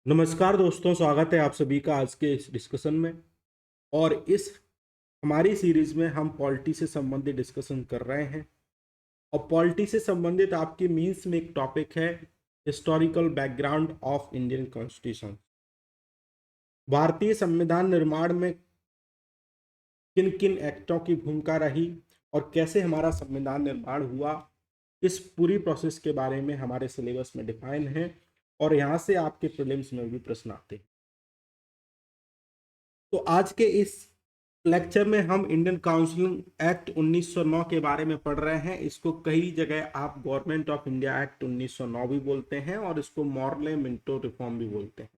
नमस्कार दोस्तों, स्वागत है आप सभी का आज के इस डिस्कशन में। और इस हमारी सीरीज में हम पॉलिटी से संबंधित डिस्कशन कर रहे हैं। और पॉलिटी से संबंधित आपके मीन्स में एक टॉपिक है historical background of Indian constitution. भारतीय संविधान निर्माण में किन किन एक्टों की भूमिका रही और कैसे हमारा संविधान निर्माण हुआ, इस पूरी प्रोसेस के बारे में हमारे सिलेबस में डिफाइन है। और यहाँ से आपके प्रीलिम्स में भी प्रश्न आते हैं। तो आज के इस लेक्चर में हम इंडियन काउंसिल एक्ट 1909 के बारे में पढ़ रहे हैं। इसको कई जगह आप गवर्नमेंट ऑफ इंडिया एक्ट 1909 भी बोलते हैं और इसको मॉर्ले मिंटो रिफॉर्म भी बोलते हैं।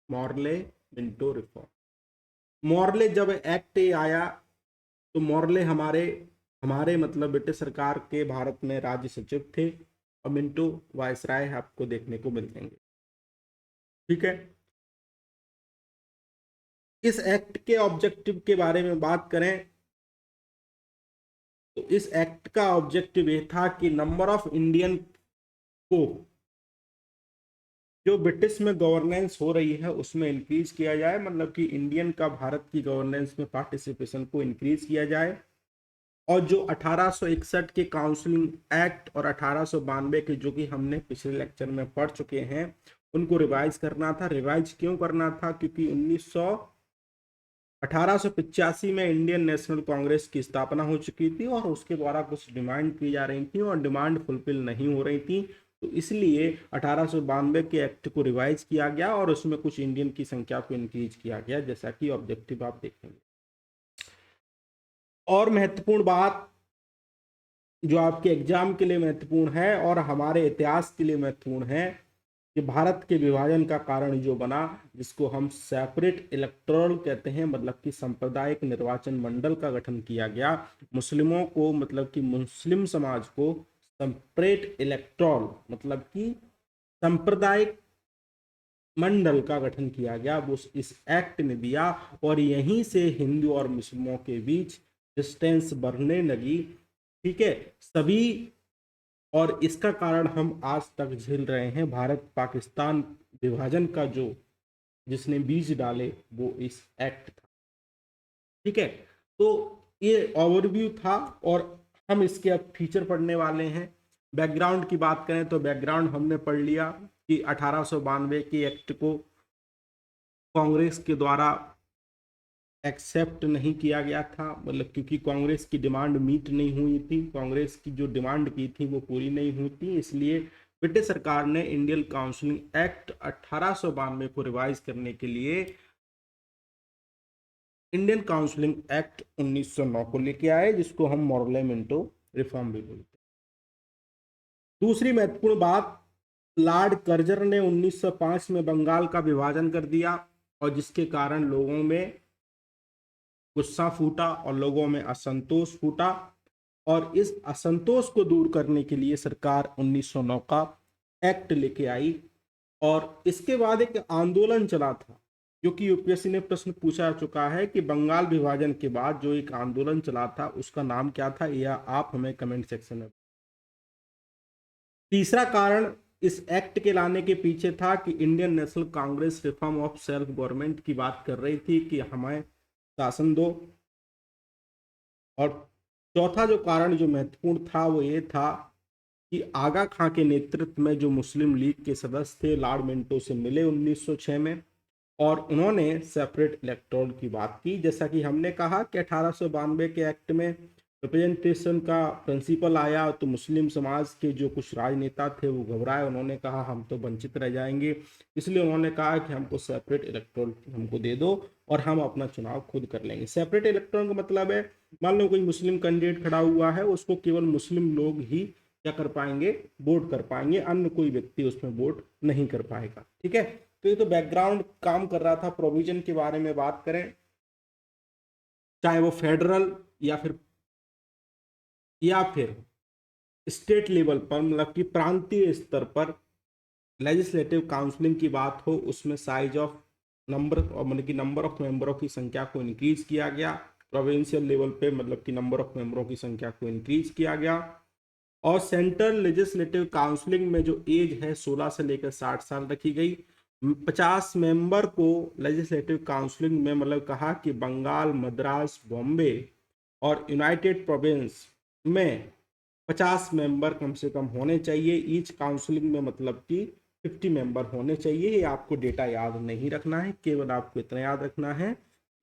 Morley Minto reform. मॉर्ले जब एक्ट आया तो मॉर्ले हमारे हमारे मतलब ब्रिटिश सरकार के भारत में राज्य सचिव थे और मिंटो वायसराय आपको देखने को मिल जाएंगे। ठीक है। इस एक्ट के ऑब्जेक्टिव के बारे में बात करें तो इस एक्ट का ऑब्जेक्टिव ये था कि नंबर ऑफ इंडियन को जो ब्रिटिश में गवर्नेंस हो रही है उसमें इंक्रीज किया जाए, मतलब कि इंडियन का भारत की गवर्नेंस में पार्टिसिपेशन को इंक्रीज किया जाए। और जो 1861 के काउंसिलिंग एक्ट और 1892 के जो कि हमने पिछले लेक्चर में पढ़ चुके हैं उनको रिवाइज करना था। रिवाइज क्यों करना था? क्योंकि 1885 में इंडियन नेशनल कांग्रेस की स्थापना हो चुकी थी और उसके द्वारा कुछ डिमांड की जा रही थी और डिमांड फुलफिल नहीं हो रही थी। तो इसलिए 1892 के एक्ट को रिवाइज किया गया और उसमें कुछ इंडियन की संख्या को इंक्रीज किया गया, जैसा कि ऑब्जेक्टिव आप देखेंगे। और महत्वपूर्ण बात जो आपके एग्जाम के लिए महत्वपूर्ण है और हमारे इतिहास के लिए महत्वपूर्ण है कि भारत के विभाजन का कारण जो बना, जिसको हम सेपरेट इलेक्टोरल कहते हैं, मतलब कि सांप्रदायिक निर्वाचन मंडल का गठन किया गया। मुस्लिमों को मतलब कि मुस्लिम समाज को सेपरेट इलेक्टोरल मतलब कि सांप्रदायिक मंडल का गठन किया गया, वो इस एक्ट ने दिया। और यहीं से हिंदू और मुस्लिमों के बीच डिस्टेंस बढ़ने लगी। ठीक है सभी। और इसका कारण हम आज तक झेल रहे हैं। भारत पाकिस्तान विभाजन का जो जिसने बीज डाले वो इस एक्ट था। ठीक है। तो ये ओवरव्यू था और हम इसके अब फीचर पढ़ने वाले हैं। बैकग्राउंड की बात करें तो बैकग्राउंड हमने पढ़ लिया कि 1892 के एक्ट को कांग्रेस के द्वारा एक्सेप्ट नहीं किया गया था, मतलब क्योंकि कांग्रेस की डिमांड मीट नहीं हुई थी। कांग्रेस की जो डिमांड की थी वो पूरी नहीं हुई थी, इसलिए ब्रिटिश सरकार ने इंडियन काउंसिलिंग एक्ट 1892 को रिवाइज करने के लिए इंडियन काउंसिलिंग एक्ट 1909 को लेके आए, जिसको हम मॉर्ले मिंटो रिफॉर्म भी बोलते हैं। दूसरी महत्वपूर्ण बात, लॉर्ड कर्जन ने 1905 में बंगाल का विभाजन कर दिया और जिसके कारण लोगों में गुस्सा फूटा और लोगों में असंतोष फूटा। और इस असंतोष को दूर करने के लिए सरकार 1909 का एक्ट लेके आई। और इसके बाद एक आंदोलन चला था, जो कि यूपीएससी ने प्रश्न पूछा चुका है कि बंगाल विभाजन के बाद जो एक आंदोलन चला था उसका नाम क्या था, या आप हमें कमेंट सेक्शन में। तीसरा कारण इस एक्ट के लाने के पीछे था कि Indian national Congress reform of self government की बात कर रही थी कि हमें शासन दो। और चौथा जो कारण जो महत्वपूर्ण था वो ये था कि आगा खां के नेतृत्व में जो मुस्लिम लीग के सदस्य थे लॉर्ड मिंटो से मिले 1906 में और उन्होंने सेपरेट इलेक्टोरल की बात की। जैसा कि हमने कहा कि 1892 के एक्ट में रिप्रेजेंटेशन का प्रिंसिपल आया तो मुस्लिम समाज के जो कुछ राजनेता थे वो घबराए। उन्होंने कहा हम तो वंचित रह जाएंगे, इसलिए उन्होंने कहा कि हमको सेपरेट इलेक्टोरल हमको दे दो और हम अपना चुनाव खुद कर लेंगे। सेपरेट इलेक्टोरल का मतलब है, मान लो कोई मुस्लिम कैंडिडेट खड़ा हुआ है, उसको केवल मुस्लिम लोग ही क्या कर पाएंगे, वोट कर पाएंगे, अन्य कोई व्यक्ति उसमें वोट नहीं कर पाएगा। ठीक है। तो ये तो बैकग्राउंड काम कर रहा था। प्रोविजन के बारे में बात करें, चाहे वो फेडरल या फिर स्टेट लेवल पर, मतलब कि प्रांतीय स्तर पर लेजिस्लेटिव काउंसलिंग की बात हो, उसमें साइज ऑफ नंबर और मतलब कि नंबर ऑफ मेंबरों की संख्या को इंक्रीज किया गया। प्रोविंशियल लेवल पे मतलब कि नंबर ऑफ मेंबरों की संख्या को इंक्रीज किया गया। और सेंट्रल लेजिस्लेटिव काउंसलिंग में जो एज है 16 से लेकर 60 साल रखी गई। 50 मेंबर को लेजिस्लेटिव काउंसिलिंग में, मतलब कहा कि बंगाल, मद्रास, बॉम्बे और यूनाइटेड प्रोविंस में 50 मेंबर कम से कम होने चाहिए। ईच काउंसिलिंग में मतलब कि 50 मेंबर होने चाहिए। ये आपको डेटा याद नहीं रखना है, केवल आपको इतना याद रखना है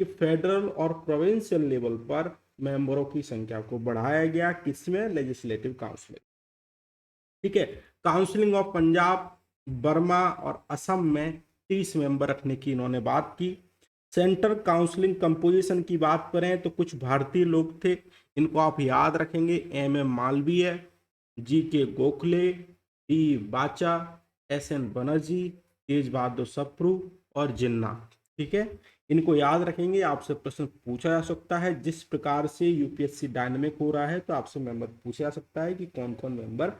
कि फेडरल और प्रोविंशियल लेवल पर मेंबरों की संख्या को बढ़ाया गया, किसमें? Legislative counselling. ठीक है। काउंसिलिंग ऑफ पंजाब, बर्मा और असम में 30 मेंबर रखने की इन्होंने बात की। सेंट्रल काउंसिलिंग कंपोजिशन की बात करें तो कुछ भारतीय लोग थे, इनको आप याद रखेंगे। एम मालवीय, जी के गोखले, डी बाचा, एस एन बनर्जी, तेज बहादुर सप्रू और जिन्ना। ठीक है, इनको याद रखेंगे। आपसे प्रश्न पूछा जा सकता है, जिस प्रकार से यूपीएससी डायनेमिक हो रहा है तो आपसे मेंबर पूछा जा सकता है कि कौन कौन मेंबर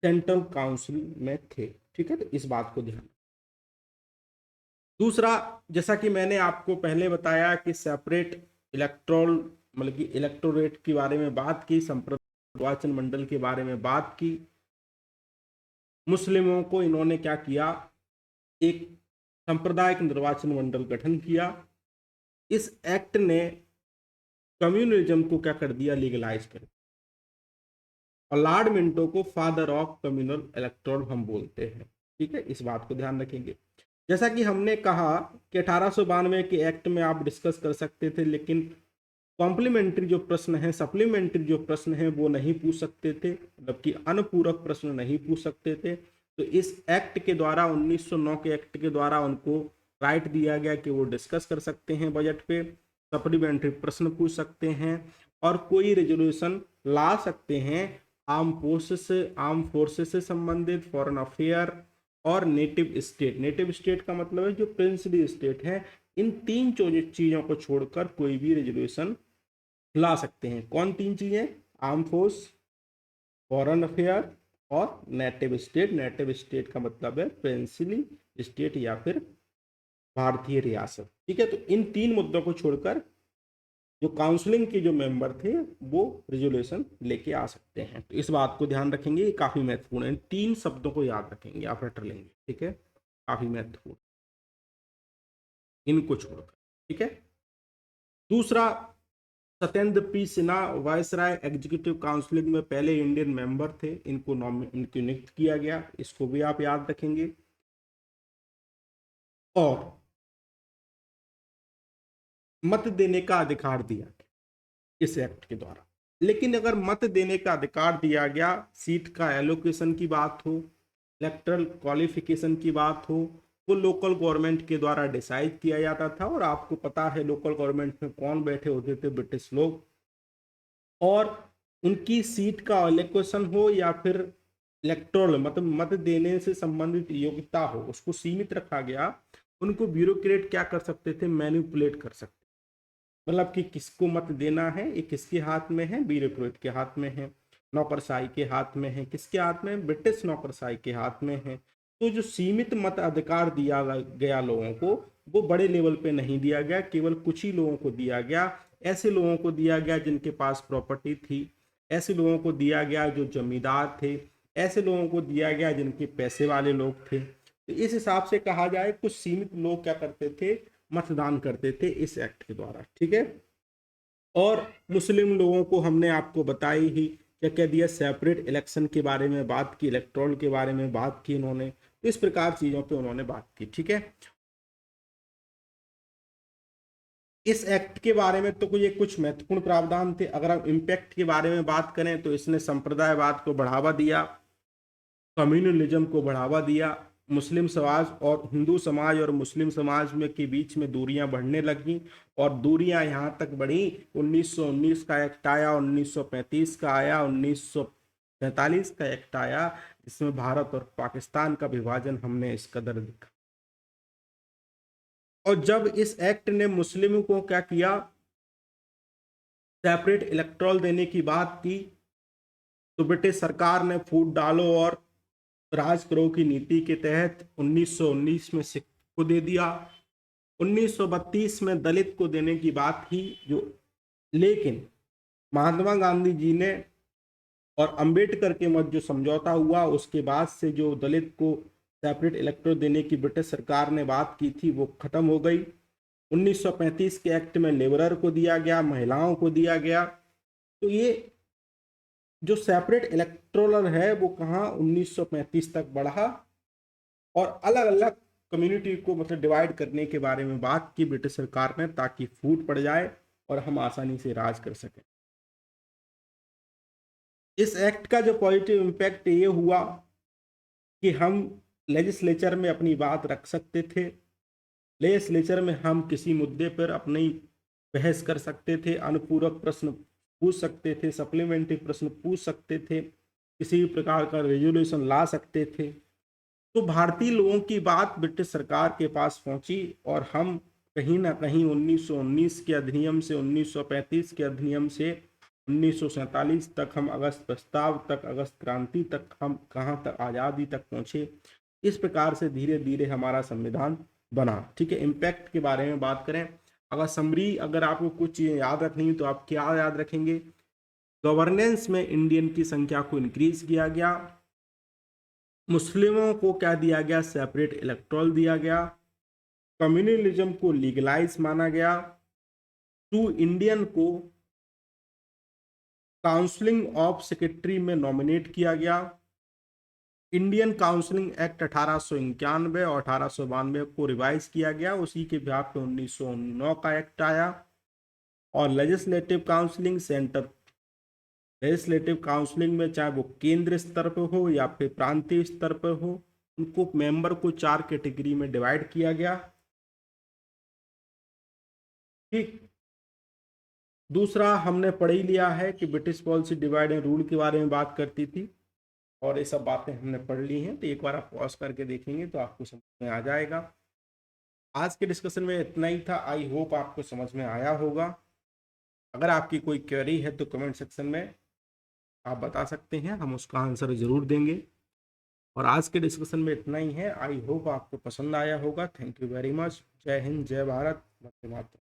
सेंट्रल काउंसिल में थे। ठीक है, तो इस बात को ध्यान। दूसरा, जैसा कि मैंने आपको पहले बताया कि सेपरेट इलेक्ट्रोल, मतलब कि इलेक्टोरेट के बारे में बात की, संप्रदाय निर्वाचन मंडल के बारे में बात की। मुस्लिमों को इन्होंने क्या किया? एक सांप्रदायिक निर्वाचन मंडल गठन किया। इस एक्ट ने कम्युनलिज्म को क्या कर दिया? लीगलाइज कर दिया। और लॉर्ड मिंटो को फादर ऑफ कम्युनल इलेक्टोरल हम बोलते हैं। ठीक है, इस बात को ध्यान रखेंगे। जैसा कि हमने कहा कि 1892 के एक्ट में आप डिस्कस कर सकते थे, लेकिन कॉम्प्लीमेंट्री जो प्रश्न है, सप्लीमेंट्री जो प्रश्न है वो नहीं पूछ सकते थे, मतलब कि अनुपूरक प्रश्न नहीं पूछ सकते थे। तो इस एक्ट के द्वारा, 1909 के एक्ट के द्वारा उनको राइट दिया गया कि वो डिस्कस कर सकते हैं बजट पे, सप्लीमेंट्री प्रश्न पूछ सकते हैं और कोई रेजोल्यूशन ला सकते हैं आर्म फोर्सेस से संबंधित, फॉरेन अफेयर और नेटिव स्टेट। नेटिव स्टेट का मतलब है जो प्रिंसली स्टेट है। इन तीन चीजों को छोड़कर कोई भी रेजोल्यूशन ला सकते हैं। कौन तीन चीजें? आर्म फोर्स, फॉरेन अफेयर और नेटिव स्टेट। नेटिव स्टेट का मतलब है प्रिंसली स्टेट या फिर भारतीय रियासत। ठीक है, तो इन तीन मुद्दों को छोड़कर जो काउंसलिंग के जो मेंबर थे वो रेजोल्यूशन लेके आ सकते हैं। तो इस बात को ध्यान रखेंगे, ये काफी महत्वपूर्ण है। तीन शब्दों को याद रखेंगे, आप रट लेंगे। ठीक है, काफी महत्वपूर्ण, इनको छोड़कर। ठीक है। दूसरा, Satyendra P Sinha viceroy executive counselling में पहले इंडियन मेंबर थे, इनको नियुक्त किया गया, इसको भी आप याद रखेंगे। और मत देने का अधिकार दिया गया इस एक्ट के द्वारा। लेकिन अगर मत देने का अधिकार दिया गया, सीट का एलोकेशन की बात हो, इलेक्टरल क्वालिफिकेशन की बात हो, वो लोकल गवर्नमेंट के द्वारा डिसाइड किया जाता था। और आपको पता है लोकल गवर्नमेंट में कौन बैठे होते थे? ब्रिटिश लोग। और उनकी सीट का एलोकेशन हो या फिर इलेक्टोरल, मतलब मत देने से संबंधित योग्यता हो, उसको सीमित रखा गया। उनको ब्यूरोक्रेट क्या कर सकते थे? मैनिपुलेट कर सकते, मतलब कि किसको मत देना है ये किसके हाथ में है? ब्यूरोक्रेट के हाथ में है, नौकरशाही के हाथ में है। किसके हाथ में? ब्रिटिश नौकरशाही के हाथ में है। तो जो सीमित मत अधिकार दिया गया लोगों को, वो बड़े लेवल पे नहीं दिया गया, केवल कुछ ही लोगों को दिया गया। ऐसे लोगों को दिया गया जिनके पास प्रॉपर्टी थी, ऐसे लोगों को दिया गया जो जमींदार थे, ऐसे लोगों को दिया गया जिनके पैसे वाले लोग थे। तो इस हिसाब से कहा जाए, कुछ सीमित लोग क्या करते थे? मतदान करते थे इस एक्ट के द्वारा। ठीक है। और मुस्लिम लोगों को हमने आपको बताई ही, क्या क्या दिया? सेपरेट इलेक्शन के बारे में बात की, इलेक्ट्रॉल के बारे में बात की इन्होंने। तो इस प्रकार चीजों पे उन्होंने बात की। ठीक है। इस एक्ट के बारे में तो कुछ महत्वपूर्ण प्रावधान थे। अगर हम इम्पैक्ट के बारे में बात करें तो इसने संप्रदायवाद को बढ़ावा दिया, कम्युनलिज्म को बढ़ावा दिया, मुस्लिम समाज और हिंदू समाज और मुस्लिम समाज में के बीच में दूरियां बढ़ने लगी। और दूरियां यहां तक बढ़ी, 1919 का एक्ट आया, 1935 का आया, 1947 का एक्ट आया, जिसमें भारत और पाकिस्तान का विभाजन हमने इस कदर देखा। और जब इस एक्ट ने मुस्लिमों को क्या किया? सेपरेट इलेक्टोरल देने की बात की, तो ब्रिटिश सरकार ने फूट डालो और राज करो की नीति के तहत 1919 में सिख को दे दिया। 1932 में दलित को देने की बात की, जो लेकिन महात्मा गांधी जी ने और अंबेडकर के मध्य जो समझौता हुआ, उसके बाद से जो दलित को सेपरेट इलेक्टोरल देने की ब्रिटिश सरकार ने बात की थी वो खत्म हो गई। 1935 के एक्ट में लेबरर को दिया गया, महिलाओं को दिया गया। तो ये जो सेपरेट इलेक्टोरल है वो कहाँ 1935 तक बढ़ा और अलग अलग कम्युनिटी को मतलब डिवाइड करने के बारे में बात की ब्रिटिश सरकार ने, ताकि फूट पड़ जाए और हम आसानी से राज कर सकें। इस एक्ट का जो पॉजिटिव इम्पैक्ट ये हुआ कि हम लेजिस्लेचर में अपनी बात रख सकते थे, लेजिस्लेचर में हम किसी मुद्दे पर अपनी बहस कर सकते थे, अनुपूरक प्रश्न पूछ सकते थे, सप्लीमेंट्री प्रश्न पूछ सकते थे, किसी भी प्रकार का रेजोल्यूशन ला सकते थे। तो भारतीय लोगों की बात ब्रिटिश सरकार के पास पहुंची और हम कहीं ना कहीं 1919 के अधिनियम से, 1935 के अधिनियम से 1947 तक, हम अगस्त प्रस्ताव तक, अगस्त क्रांति तक, हम कहाँ तक, आज़ादी तक पहुंचे। इस प्रकार से धीरे धीरे हमारा संविधान बना। ठीक है, इम्पैक्ट के बारे में बात करें, अगर आपको कुछ चीज़ें याद रखनी है तो आप क्या याद रखेंगे? गवर्नेंस में इंडियन की संख्या को इंक्रीज किया गया, मुस्लिमों को क्या दिया गया? सेपरेट इलेक्टोरल दिया गया, कम्युनलिज्म को लीगलाइज माना गया, टू इंडियन को काउंसलिंग ऑफ सेक्रेटरी में नॉमिनेट किया गया, इंडियन काउंसलिंग एक्ट 1891 और 1892 को रिवाइज किया गया, उसी के बिहाफ पे 1909 का एक्ट आया। और legislative counselling centre, legislative counselling में चाहे वो केंद्र स्तर पर हो या फिर प्रांतीय स्तर पर हो, उनको मेंबर को 4 कैटेगरी में डिवाइड किया गया। ठीक, दूसरा हमने पढ़ ही लिया है कि British policy divide and rule के बारे में बात करती थी और ये सब बातें हमने पढ़ ली हैं, तो एक बार आप पॉज करके देखेंगे तो आपको समझ में आ जाएगा। आज के डिस्कशन में इतना ही था, आई होप आपको समझ में आया होगा। अगर आपकी कोई क्वेरी है तो कमेंट सेक्शन में आप बता सकते हैं, हम उसका आंसर जरूर देंगे। और आज के डिस्कशन में इतना ही है, आई होप आपको पसंद आया होगा। Thank you very much. जय हिंद, जय भारत, वंदे मातरम।